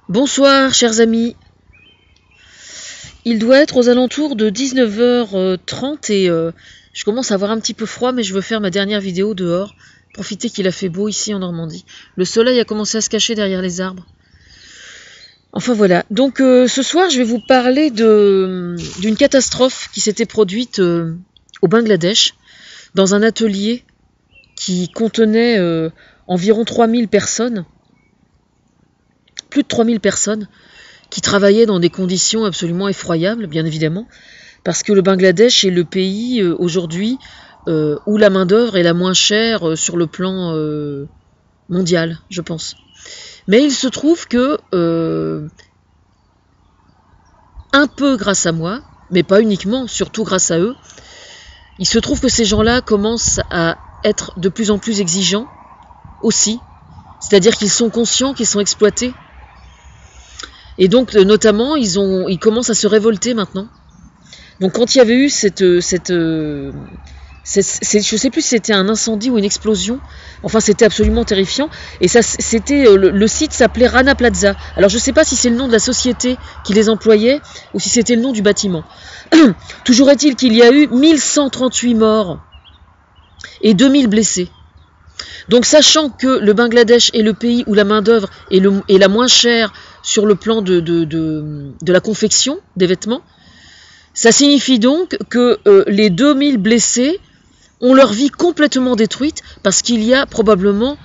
Bonsoir chers amis, il doit être aux alentours de 19h30 et je commence à avoir un petit peu froid, mais je veux faire ma dernière vidéo dehors, profiter qu'il a fait beau ici en Normandie. Le soleil a commencé à se cacher derrière les arbres. Enfin voilà, donc ce soir je vais vous parler d'une catastrophe qui s'était produite au Bangladesh, dans un atelier qui contenait environ 3000 personnes, plus de 3000 personnes, qui travaillaient dans des conditions absolument effroyables, bien évidemment, parce que le Bangladesh est le pays aujourd'hui où la main-d'œuvre est la moins chère sur le plan mondial, je pense. Mais il se trouve que, un peu grâce à moi, mais pas uniquement, surtout grâce à eux, il se trouve que ces gens-là commencent à être de plus en plus exigeants aussi, c'est-à-dire qu'ils sont conscients qu'ils sont exploités. Et donc, notamment, ils commencent à se révolter maintenant. Donc, quand il y avait eu je sais plus si c'était un incendie ou une explosion. Enfin, c'était absolument terrifiant. Et ça, le site s'appelait Rana Plaza. Alors, je ne sais pas si c'est le nom de la société qui les employait ou si c'était le nom du bâtiment. Toujours est-il qu'il y a eu 1138 morts et 2000 blessés. Donc, sachant que le Bangladesh est le pays où la main-d'œuvre est la moins chère sur le plan de la confection des vêtements, ça signifie donc que les 2000 blessés ont leur vie complètement détruite parce qu'il n'y a probablement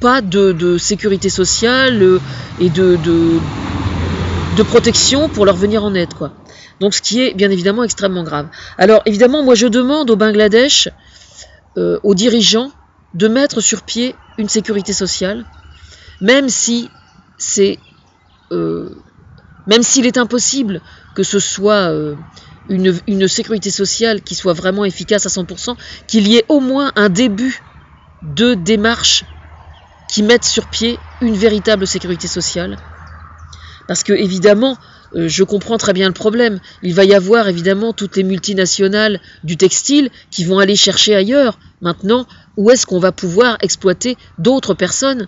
pas de sécurité sociale et de protection pour leur venir en aide, quoi. Donc, ce qui est bien évidemment extrêmement grave. Alors, évidemment, moi je demande au Bangladesh, aux dirigeants, de mettre sur pied une sécurité sociale, même si même s'il est impossible que ce soit une sécurité sociale qui soit vraiment efficace à 100%, qu'il y ait au moins un début de démarche qui mette sur pied une véritable sécurité sociale. Parce que, évidemment, je comprends très bien le problème. Il va y avoir évidemment toutes les multinationales du textile qui vont aller chercher ailleurs. Maintenant, où est-ce qu'on va pouvoir exploiter d'autres personnes,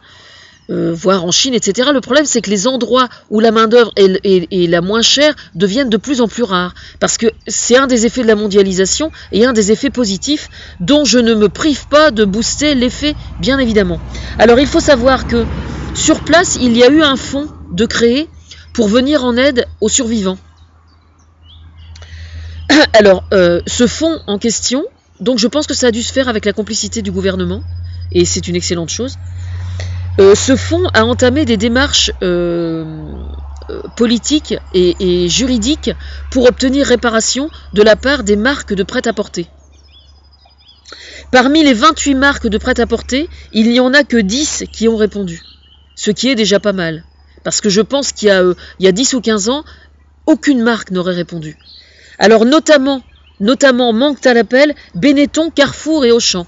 voire en Chine, etc. Le problème, c'est que les endroits où la main-d'œuvre est la moins chère deviennent de plus en plus rares. Parce que c'est un des effets de la mondialisation et un des effets positifs dont je ne me prive pas de booster l'effet, bien évidemment. Alors, il faut savoir que sur place, il y a eu un fonds de créer pour venir en aide aux survivants. Alors, ce fonds en question, donc je pense que ça a dû se faire avec la complicité du gouvernement, et c'est une excellente chose. Ce fonds a entamé des démarches politiques et juridiques pour obtenir réparation de la part des marques de prêt-à-porter. Parmi les 28 marques de prêt-à-porter, il n'y en a que 10 qui ont répondu, ce qui est déjà pas mal. Parce que je pense qu'il y a 10 ou 15 ans, aucune marque n'aurait répondu. Alors notamment manquent à l'appel Benetton, Carrefour et Auchan.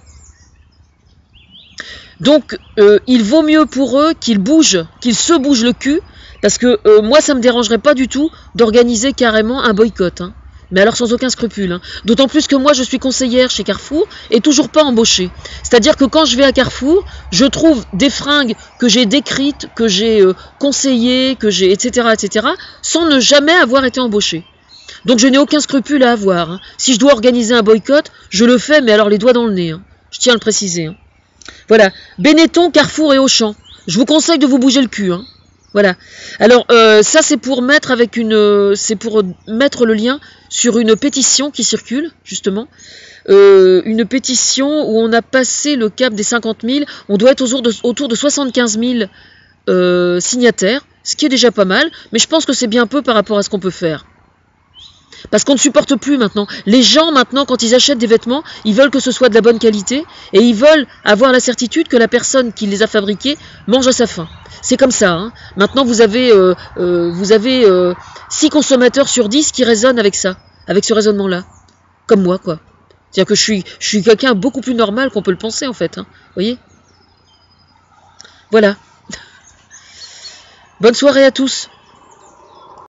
Donc il vaut mieux pour eux qu'ils se bougent le cul, parce que moi ça me dérangerait pas du tout d'organiser carrément un boycott, hein. Mais alors sans aucun scrupule, hein. D'autant plus que moi je suis conseillère chez Carrefour et toujours pas embauchée. C'est-à-dire que quand je vais à Carrefour, je trouve des fringues que j'ai décrites, que j'ai conseillées, etc., sans ne jamais avoir été embauchée. Donc je n'ai aucun scrupule à avoir, hein. Si je dois organiser un boycott, je le fais, mais alors les doigts dans le nez, hein. Je tiens à le préciser, hein. Voilà, Benetton, Carrefour et Auchan. Je vous conseille de vous bouger le cul, hein. Voilà. Alors ça c'est pour mettre le lien sur une pétition qui circule justement, une pétition où on a passé le cap des 50 000. On doit être autour de 75 000 signataires, ce qui est déjà pas mal, mais je pense que c'est bien peu par rapport à ce qu'on peut faire. Parce qu'on ne supporte plus maintenant. Les gens, maintenant, quand ils achètent des vêtements, ils veulent que ce soit de la bonne qualité et ils veulent avoir la certitude que la personne qui les a fabriqués mange à sa faim. C'est comme ça, hein. Maintenant, vous avez 6 consommateurs sur 10 qui raisonnent avec ça, avec ce raisonnement-là. Comme moi, quoi. C'est-à-dire que je suis quelqu'un beaucoup plus normal qu'on peut le penser, en fait, hein. Vous voyez ? Voilà. Bonne soirée à tous.